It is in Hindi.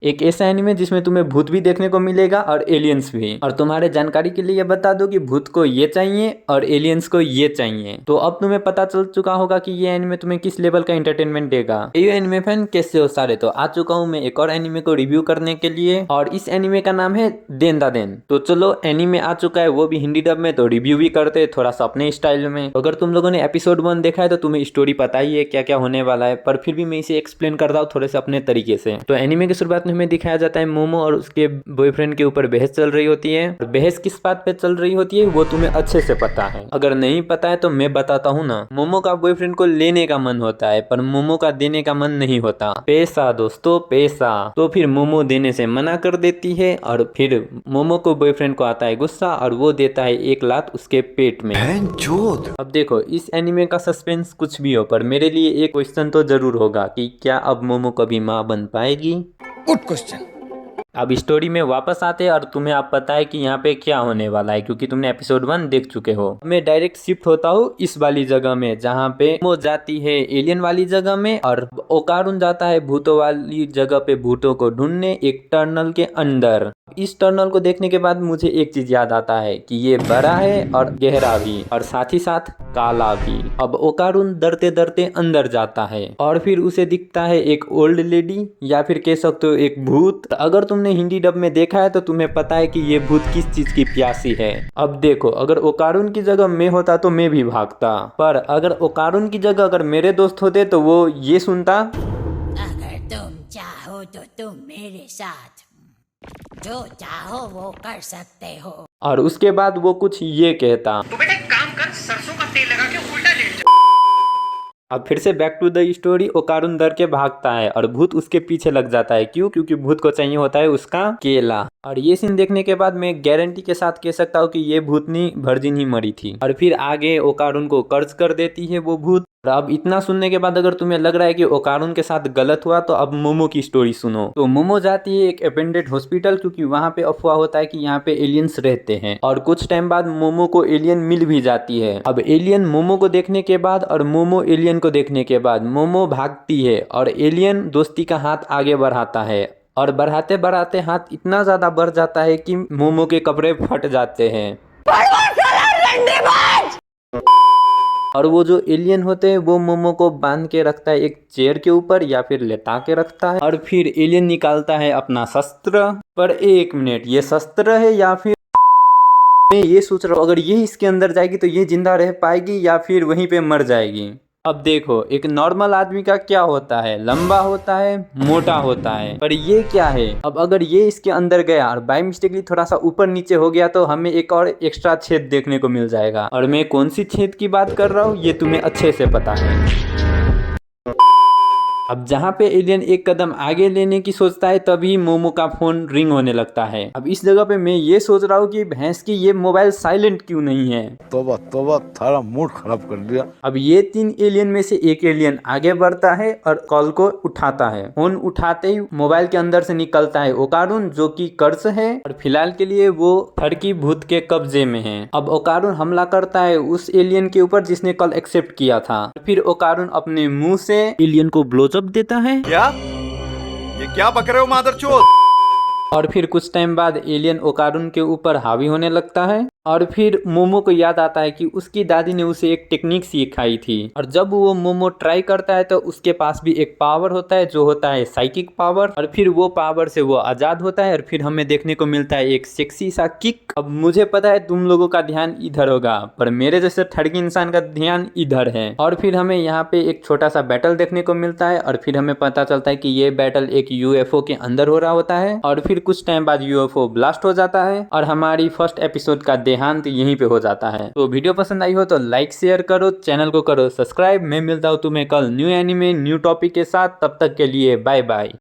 एक ऐसा एनिमे जिसमें तुम्हें भूत भी देखने को मिलेगा और एलियंस भी। और तुम्हारे जानकारी के लिए बता दो कि भूत को ये चाहिए और एलियंस को ये चाहिए। तो अब तुम्हें पता चल चुका होगा कि ये एनिमे तुम्हें किस लेवल का एंटरटेनमेंट देगा। ये एनिमे फैन कैसे हो सारे, तो आ चुका हूँ मैं एक और एनिमे को रिव्यू करने के लिए और इस एनिमे का नाम है देन दा देन। तो चलो एनिमे आ चुका है, वो भी हिंदी डब में, तो रिव्यू भी करते थोड़ा सा अपने स्टाइल में। अगर तुम लोगों ने एपिसोड 1 देखा है तो तुम्हें स्टोरी पता ही है क्या क्या होने वाला है, पर फिर भी मैं इसे एक्सप्लेन कर रहा हूँ थोड़े से अपने तरीके से। तो एनिमे की शुरुआत में हमें दिखाया जाता है मोमो और उसके बॉयफ्रेंड के ऊपर बहस चल रही होती है। और बहस किस बात पे चल रही होती है वो तुम्हें अच्छे से पता है, अगर नहीं पता है तो मैं बताता हूँ ना। मोमो का बॉयफ्रेंड को लेने का मन होता है पर मोमो का देने का मन नहीं होता। पैसा दोस्तों, पैसा। तो फिर मोमो देने से मना कर देती है और फिर मोमो को बॉयफ्रेंड को आता है गुस्सा और वो देता है एक लात उसके पेट में। अब देखो इस एनिमे का सस्पेंस कुछ भी हो पर मेरे लिए एक क्वेश्चन तो जरूर होगा कि क्या अब मोमो कभी माँ बन पाएगी। Good question. अब स्टोरी में वापस आते हैं और तुम्हें आप पता है कि यहाँ पे क्या होने वाला है क्योंकि तुमने एपिसोड 1 देख चुके हो। मैं डायरेक्ट शिफ्ट होता हूँ इस वाली जगह में जहाँ पे वो जाती है एलियन वाली जगह में और ओकारुन जाता है भूतों वाली जगह पे भूतों को ढूंढने एक टनल के अंदर। इस टनल को देखने के बाद मुझे एक चीज याद आता है कि ये बड़ा है और गहरा भी और साथ ही साथ काला भी। अब ओकारुन डरते डरते अंदर जाता है और फिर उसे दिखता है एक ओल्ड लेडी या फिर कह सकते हो एक भूत। अगर तुमने हिंदी डब में देखा है तो तुम्हें पता है कि ये भूत किस चीज की प्यासी है। अब देखो अगर ओकारुन की जगह मैं होता तो मैं भी भागता, पर अगर ओकारुन की जगह अगर मेरे दोस्त होते तो वो ये सुनता, अगर तुम चाहो तो तुम मेरे साथ जो चाहो वो कर सकते हो। और उसके बाद वो कुछ ये कहता, तो बेटा एक काम कर, सरसों का तेल लगा के उल्टा लेट जा। अब फिर से बैक टू द स्टोरी। ओकारुन डर के भागता है और भूत उसके पीछे लग जाता है। क्यों? क्योंकि भूत को चाहिए होता है उसका केला। और ये सीन देखने के बाद मैं गारंटी के साथ कह सकता हूँ कि ये भूतनी वर्जिन ही मरी थी। और फिर आगे ओकारुन को कर्ज कर देती है वो भूत। और अब इतना सुनने के बाद अगर तुम्हें लग रहा है कि ओकारुन के साथ गलत हुआ तो अब मोमो की स्टोरी सुनो। तो मोमो जाती है एक अपेंडेड हॉस्पिटल क्योंकि वहाँ पे अफवाह होता है कि यहाँ पे एलियंस रहते हैं। और कुछ टाइम बाद मोमो को एलियन मिल भी जाती है। अब एलियन मोमो को देखने के बाद और मोमो एलियन को देखने के बाद मोमो भागती है और एलियन दोस्ती का हाथ आगे बढ़ाता है और बढ़ाते बढ़ाते हाथ इतना ज्यादा बढ़ जाता है कि मोमो के कपड़े फट जाते हैं। और वो जो एलियन होते हैं वो मोमो को बांध के रखता है एक चेयर के ऊपर या फिर लेटा के रखता है। और फिर एलियन निकालता है अपना शस्त्र। पर एक मिनट, ये शस्त्र है या फिर मैं ये सोच रहा हूँ अगर ये इसके अंदर जाएगी तो ये जिंदा रह पाएगी या फिर वहीं पे मर जाएगी। अब देखो एक नॉर्मल आदमी का क्या होता है, लंबा होता है, मोटा होता है, पर ये क्या है। अब अगर ये इसके अंदर गया और बाय मिस्टेकली थोड़ा सा ऊपर नीचे हो गया तो हमें एक और एक्स्ट्रा छेद देखने को मिल जाएगा। और मैं कौन सी छेद की बात कर रहा हूँ ये तुम्हें अच्छे से पता है। अब जहाँ पे एलियन एक कदम आगे लेने की सोचता है तभी मोमो का फोन रिंग होने लगता है। अब इस जगह पे मैं ये सोच रहा हूँ कि भैंस की ये मोबाइल साइलेंट क्यों नहीं है। तोबा तोबा, थारा मूड खराब कर दिया। अब ये 3 एलियन में से एक एलियन आगे बढ़ता है और कॉल को उठाता है। फोन उठाते ही मोबाइल के अंदर से निकलता है ओकारुन जो कि कर्ज है और फिलहाल के लिए वो थर्की भूत के कब्जे में है। अब ओकारुन हमला करता है उस एलियन के ऊपर जिसने कल एक्सेप्ट किया था। फिर ओकारुन अपने मुंह से एलियन को ब्लोजअप देता है। क्या? ये क्या बक रहे हो मादरचोद? और फिर कुछ टाइम बाद एलियन ओकारुन के ऊपर हावी होने लगता है। और फिर मोमो को याद आता है कि उसकी दादी ने उसे एक टेक्निक सिखाई थी और जब वो मोमो ट्राई करता है तो उसके पास भी एक पावर होता है जो होता है साइकिक पावर। और फिर वो पावर से वो आजाद होता है और फिर हमें देखने को मिलता है एक सेक्सी सा किक। अब मुझे पता है तुम लोगों का ध्यान इधर होगा पर मेरे जैसे ठगी इंसान का ध्यान इधर है। और फिर हमें यहाँ पे एक छोटा सा बैटल देखने को मिलता है और फिर हमें पता चलता है कि ये बैटल एक यूएफओ के अंदर हो रहा होता है। और फिर कुछ टाइम बाद यूएफओ ब्लास्ट हो जाता है और हमारी फर्स्ट एपिसोड का देहांत यहीं पे हो जाता है। तो वीडियो पसंद आई हो तो लाइक शेयर करो, चैनल को करो सब्सक्राइब। मैं मिलता हूँ तुम्हें कल न्यू एनिमे न्यू टॉपिक के साथ, तब तक के लिए बाय बाय।